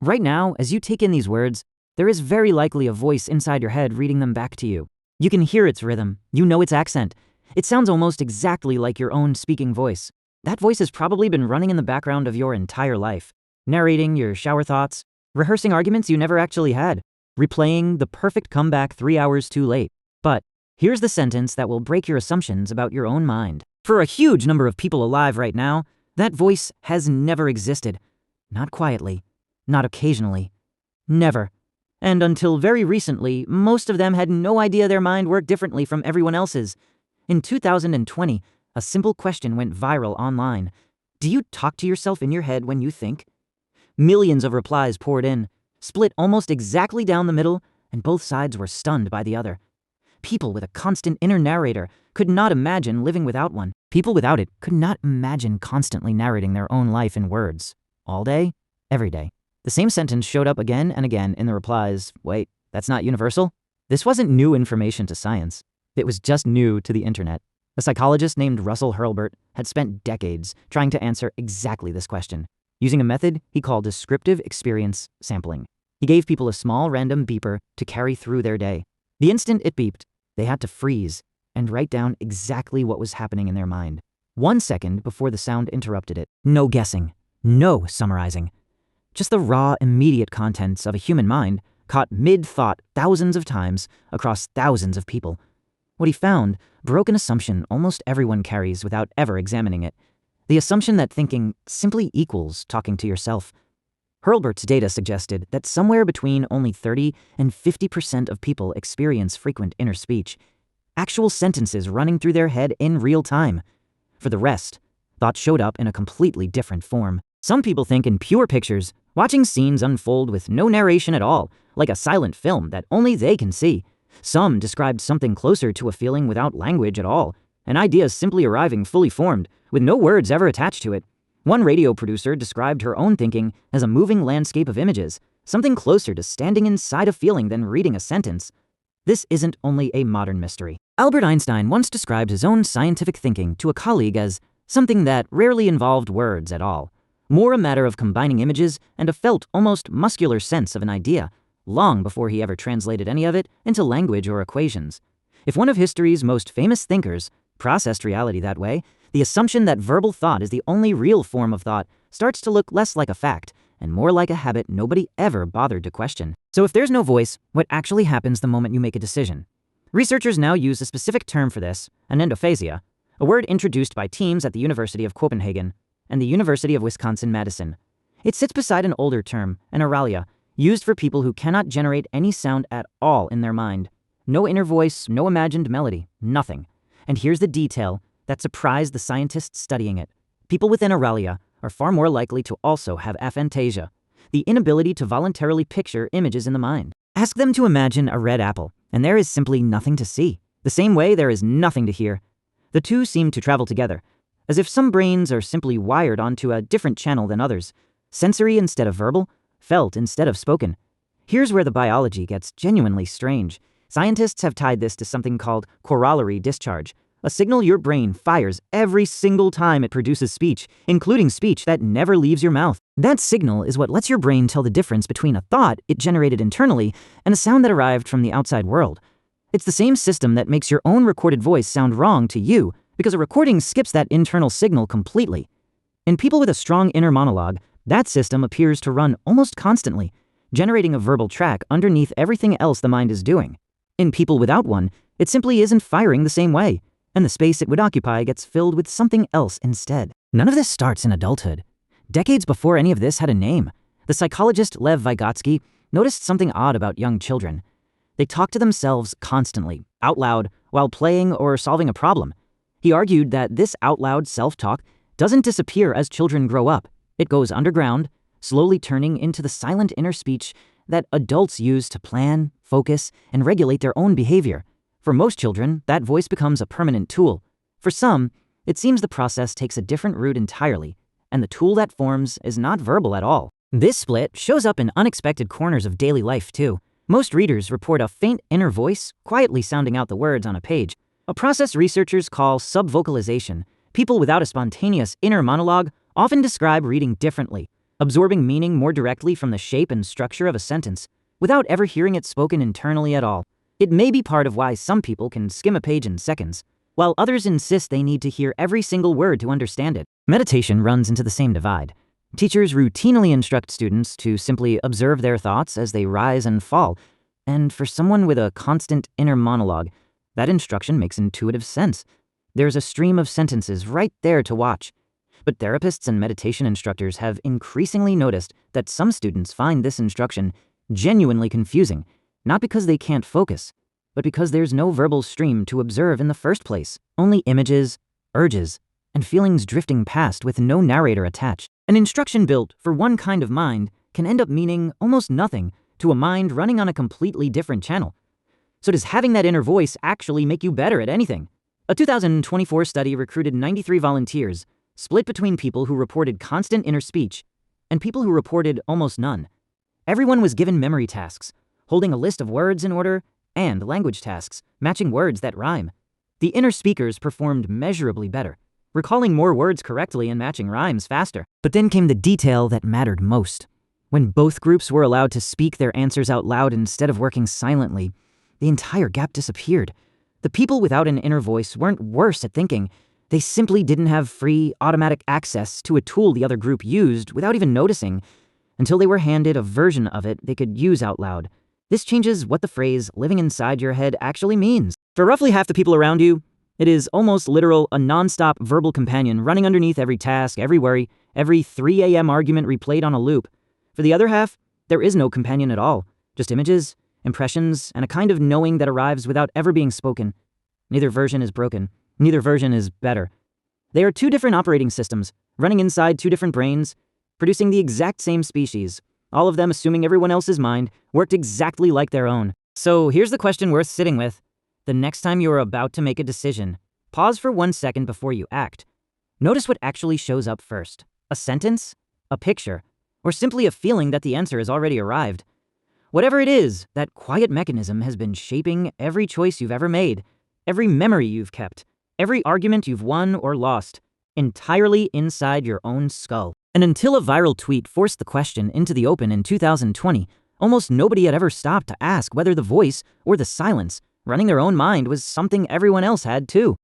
Right now, as you take in these words, there is very likely a voice inside your head reading them back to you. You can hear its rhythm, you know its accent. It sounds almost exactly like your own speaking voice. That voice has probably been running in the background of your entire life, narrating your shower thoughts, rehearsing arguments you never actually had, replaying the perfect comeback 3 hours too late. But here's the sentence that will break your assumptions about your own mind. For a huge number of people alive right now, that voice has never existed. Not quietly, not occasionally, never. And until very recently, most of them had no idea their mind worked differently from everyone else's. In 2020, a simple question went viral online. Do you talk to yourself in your head when you think? Millions of replies poured in, split almost exactly down the middle, and both sides were stunned by the other. People with a constant inner narrator could not imagine living without one. People without it could not imagine constantly narrating their own life in words. All day, every day. The same sentence showed up again and again in the replies. Wait, that's not universal? This wasn't new information to science. It was just new to the internet. A psychologist named Russell Hurlburt had spent decades trying to answer exactly this question, using a method he called descriptive experience sampling. He gave people a small random beeper to carry through their day. The instant it beeped, they had to freeze and write down exactly what was happening in their mind. 1 second before the sound interrupted it. No guessing, no summarizing. Just the raw, immediate contents of a human mind caught mid-thought thousands of times across thousands of people. What he found broke an assumption almost everyone carries without ever examining it. The assumption that thinking simply equals talking to yourself. Hurlburt's data suggested that somewhere between only 30 and 50% of people experience frequent inner speech, actual sentences running through their head in real time. For the rest, thought showed up in a completely different form. Some people think in pure pictures, watching scenes unfold with no narration at all, like a silent film that only they can see. Some described something closer to a feeling without language at all, an idea simply arriving fully formed, with no words ever attached to it. One radio producer described her own thinking as a moving landscape of images, something closer to standing inside a feeling than reading a sentence. This isn't only a modern mystery. Albert Einstein once described his own scientific thinking to a colleague as something that rarely involved words at all, more a matter of combining images and a felt, almost muscular sense of an idea, long before he ever translated any of it into language or equations. If one of history's most famous thinkers processed reality that way, the assumption that verbal thought is the only real form of thought starts to look less like a fact and more like a habit nobody ever bothered to question. So if there's no voice, what actually happens the moment you make a decision? Researchers now use a specific term for this, anendophasia, a word introduced by teams at the University of Copenhagen and the University of Wisconsin-Madison. It sits beside an older term, aneralia, used for people who cannot generate any sound at all in their mind. No inner voice, no imagined melody, nothing. And here's the detail that surprised the scientists studying it. People with aneralia are far more likely to also have aphantasia, the inability to voluntarily picture images in the mind. Ask them to imagine a red apple, and there is simply nothing to see. The same way there is nothing to hear. The two seem to travel together, as if some brains are simply wired onto a different channel than others, sensory instead of verbal, felt instead of spoken. Here's where the biology gets genuinely strange. Scientists have tied this to something called corollary discharge, a signal your brain fires every single time it produces speech, including speech that never leaves your mouth. That signal is what lets your brain tell the difference between a thought it generated internally and a sound that arrived from the outside world. It's the same system that makes your own recorded voice sound wrong to you, because a recording skips that internal signal completely. In people with a strong inner monologue, that system appears to run almost constantly, generating a verbal track underneath everything else the mind is doing. In people without one, it simply isn't firing the same way, and the space it would occupy gets filled with something else instead. None of this starts in adulthood. Decades before any of this had a name, the psychologist Lev Vygotsky noticed something odd about young children. They talk to themselves constantly, out loud, while playing or solving a problem. He argued that this out-loud self-talk doesn't disappear as children grow up. It goes underground, slowly turning into the silent inner speech that adults use to plan, focus, and regulate their own behavior. For most children, that voice becomes a permanent tool. For some, it seems the process takes a different route entirely, and the tool that forms is not verbal at all. This split shows up in unexpected corners of daily life too. Most readers report a faint inner voice quietly sounding out the words on a page, a process researchers call subvocalization. People without a spontaneous inner monologue often describe reading differently. absorbing meaning more directly from the shape and structure of a sentence, without ever hearing it spoken internally at all. It may be part of why some people can skim a page in seconds, while others insist they need to hear every single word to understand it. Meditation runs into the same divide. Teachers routinely instruct students to simply observe their thoughts as they rise and fall, and for someone with a constant inner monologue, that instruction makes intuitive sense. There's a stream of sentences right there to watch. But therapists and meditation instructors have increasingly noticed that some students find this instruction genuinely confusing, not because they can't focus, but because there's no verbal stream to observe in the first place. Only images, urges, and feelings drifting past with no narrator attached. An instruction built for one kind of mind can end up meaning almost nothing to a mind running on a completely different channel. So does having that inner voice actually make you better at anything? A 2024 study recruited 93 volunteers, split between people who reported constant inner speech and people who reported almost none. Everyone was given memory tasks, holding a list of words in order, and language tasks, matching words that rhyme. The inner speakers performed measurably better, recalling more words correctly and matching rhymes faster. But then came the detail that mattered most. When both groups were allowed to speak their answers out loud instead of working silently, the entire gap disappeared. The people without an inner voice weren't worse at thinking. They simply didn't have free, automatic access to a tool the other group used without even noticing, until they were handed a version of it they could use out loud. This changes what the phrase living inside your head actually means. For roughly half the people around you, it is almost literal, a non-stop verbal companion running underneath every task, every worry, every 3 a.m. argument replayed on a loop. For the other half, there is no companion at all, just images, impressions, and a kind of knowing that arrives without ever being spoken. Neither version is broken. Neither version is better. They are two different operating systems, running inside two different brains, producing the exact same species, all of them assuming everyone else's mind worked exactly like their own. So here's the question worth sitting with. The next time you are about to make a decision, pause for 1 second before you act. Notice what actually shows up first. A sentence? A picture? Or simply a feeling that the answer has already arrived? Whatever it is, that quiet mechanism has been shaping every choice you've ever made, every memory you've kept, every argument you've won or lost, entirely inside your own skull. And until a viral tweet forced the question into the open in 2020, almost nobody had ever stopped to ask whether the voice or the silence running their own mind was something everyone else had too.